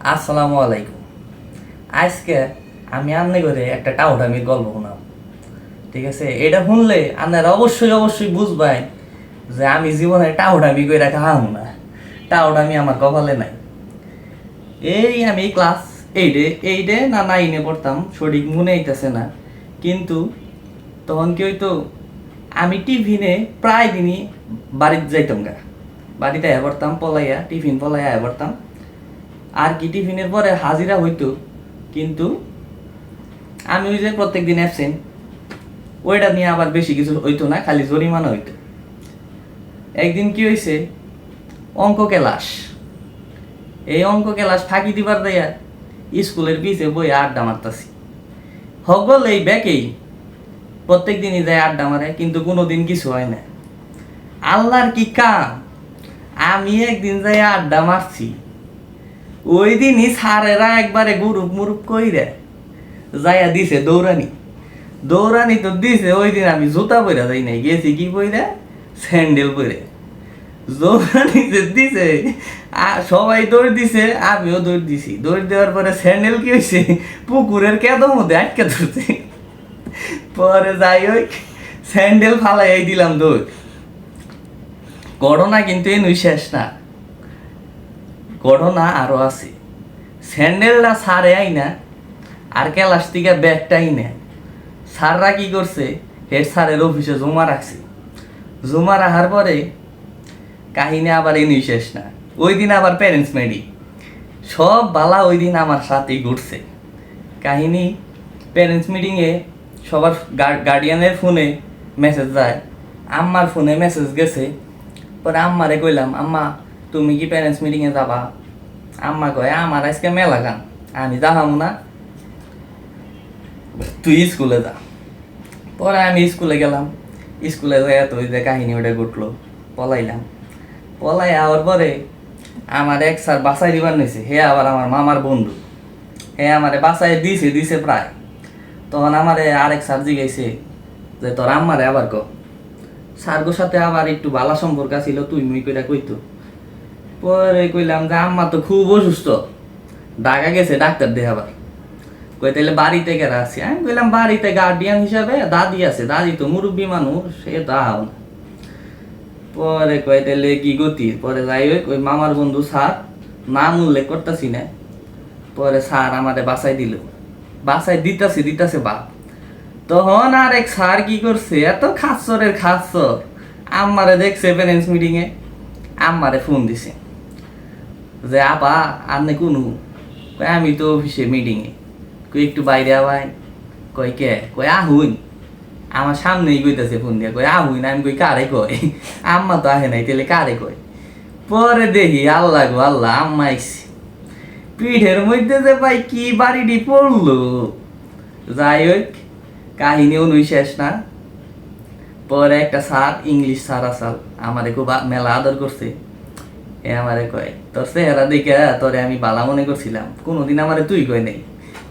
আসসালামু আলাইকুম। আজকে আমি আন্নে করে একটা টাউটামির গল্প শোনাব। ঠিক আছে, এটা শুনলে আপনারা অবশ্যই অবশ্যই বুঝবেন যে আমি জীবনে টাউটামি করে খাওয়াবো না। টাউটামি আমার কপালে নাই। আমি ক্লাস এইটে না নাইনে পড়তাম, সঠিক মনে হইতেছে না। কিন্তু তখন কি হইতো, আমি টিফিনে প্রায় দিনই বাড়িতে যাইতাম গা। বাড়িতে আয়া পড়তাম পলাইয়া, টিফিন পলাইয়া আয়া পড়তাম। আর কি টিফিনের পরে হাজিরা হইতো, কিন্তু আমি ওই যে প্রত্যেক দিন অ্যাবসেন্ট, ওইটা নিয়ে আবার বেশি কিছু হইতো না, খালি জরিমানা হইতো। একদিন কি হয়েছে, অঙ্ক ক্লাস, এই অঙ্ক ক্লাস ফাঁকি দিবার দেয়া স্কুলের পিছে বই আড্ডা মারতাছি। হগল এই ব্যাকেই প্রত্যেক দিনই যায় আড্ডা মারে, কিন্তু কোনো দিন কিছু হয় না। আল্লাহর কি কাম, আমি একদিন যাই আড্ডা মারছি, ওই দিনই স্যারেরা একবারে গুরুপ মুরুপ কইরে যাইয়া দিছে দৌড়ানি। দৌড়ানি তো দিছে, ওই দিন আমি জুতা পরে যাই নাই, গেছি কি পরে, স্যান্ডেল পরে। দৌড়ানি যে দিছে, সবাই দৌড় দিছে, আমিও দৌড় দিছি। দৌড় দেওয়ার পরে স্যান্ডেল কি হয়েছে, পুকুরের কেদর মধ্যে আটকে ধরছে। পরে যাই ওই স্যান্ডেল ফালাই দিলাম দৌড়। ঘটনা কিন্তু এই শেষ না, ঘটনা আরো আছে। স্যান্ডেলটা সারে আই না, আর ক্লাস থেকে ব্যাগটাই না। স্যাররা কি করছে, হেড স্যারের অফিসে জমা রাখছে। জমা রাখার পরে কাহিনী আবার এই শেষ না। ওই দিন আবার প্যারেন্টস মিটিং, সব বালা ওই দিন আমার সাথেই ঘুরছে। কাহিনী, প্যারেন্টস মিটিংয়ে সবার গার্ডিয়ানের ফোনে মেসেজ যায়, আম্মার ফোনে মেসেজ গেছে। পরে আম্মারে কইলাম, আম্মা তুমি কি প্যারেন্টস মিটিংয়ে যাবা? আম্মা কয়, আমার আজকে মেলা গান, আমি যাহাম না, তুই স্কুলে যা। পরে আমি স্কুলে গেলাম। স্কুলে যাই তো ওই যে কাহিনী ওটা ঘটলো, পলাইলাম। পলাই আওয়ার পরে আমার এক স্যার বাসায় দিবার নিয়েছে, হে আবার আমার মামার বন্ধু, হে আমারে বাসায় দিছে প্রায়। তখন আমারে আরেক স্যার জিগাইছে যে তোর আম্মারে আবার ক। স্যারগোর সাথে আবার একটু ভালো সম্পর্ক ছিল, তুই মুই কইরা কইতো। পরে কইলাম যে আম্মা তো খুব অসুস্থ, ঢাকা গেছে ডাক্তার দেখাবার। কই তাইলে বাড়িতে কেরা আছে? আমি কইলাম বাড়িতে গার্ডিয়ান হিসাবে দাদি আছে, দাদি তো মুরব্বী মানুষ, সে তো আও না। পরে কয় তাইলে কি গতি? পরে যাই হোক ওই মামার বন্ধু স্যার, নাম উল্লেখ করতেছি না, পরে স্যার আমারে বাসায় দিল। বাসায় দিতাছে বাপ। তখন আর এক স্যার কি করছে, এত খাচ্ছরের খাচ্ছর, আম্মারে দেখছে প্যারেন্টস মিটিংয়ে, আম্মারে ফোন দিছে যে আপা আপনি কোনো, কয় আমি তো অফিসে মিটিংয়ে, কই একটু বাইরে আবাই। কয় কে? কয় আহুন। আমার সামনেই কইতাছে ফোন দিয়া, কয় আহুন। আমি কই কারে কয়? আম্মা তো আহে নাই, তাহলে কারে কয়? পরে দেখি আল্লাহ গো আল্লাহ, আম্মা আইছে। পিঠের মধ্যে যে ভাই কি বাড়িটি পড়লো। যাই হোক, কাহিনী অনুই শেষ না। পরে একটা স্যার, ইংলিশ স্যার আসাল, আমারে খুব মেলা আদর করছে। আমারে কয়, তোর চেহারা দেখে তোরে আমি বালা মনে করছিলাম, কোনোদিন আমারে তুই কয় নাই,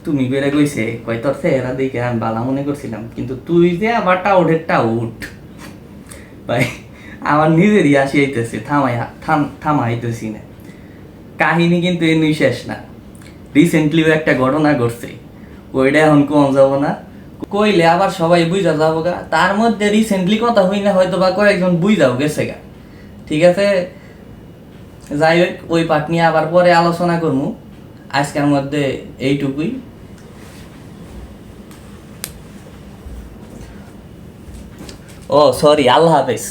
তুমি কইরা কইছে। কয় তোর চেহারা দেখে আমি বালা মনে করছিলাম, কিন্তু তুই যে আবার টাউট ভাই, আমার নিজেরই আসি আইতেছে, থামাইতেছি না। কাহিনী কিন্তু এমনি শেষ না। রিসেন্টলিও একটা ঘটনা ঘটছে, ওইটা এখন কোন যাব না, কইলে আবার সবাই বুঝা যাবো গা। তার মধ্যে রিসেন্টলি কথা হই না, হয়তো বা কয়েকজন বুঝাও গেছে গা। ঠিক আছে, যাই হোক, ওই পাঠ নিয়ে আবার পরে আলোচনা করবো। আজকের মধ্যে এইটুকুই। ও সরি, আল্লাহ হাফেজ।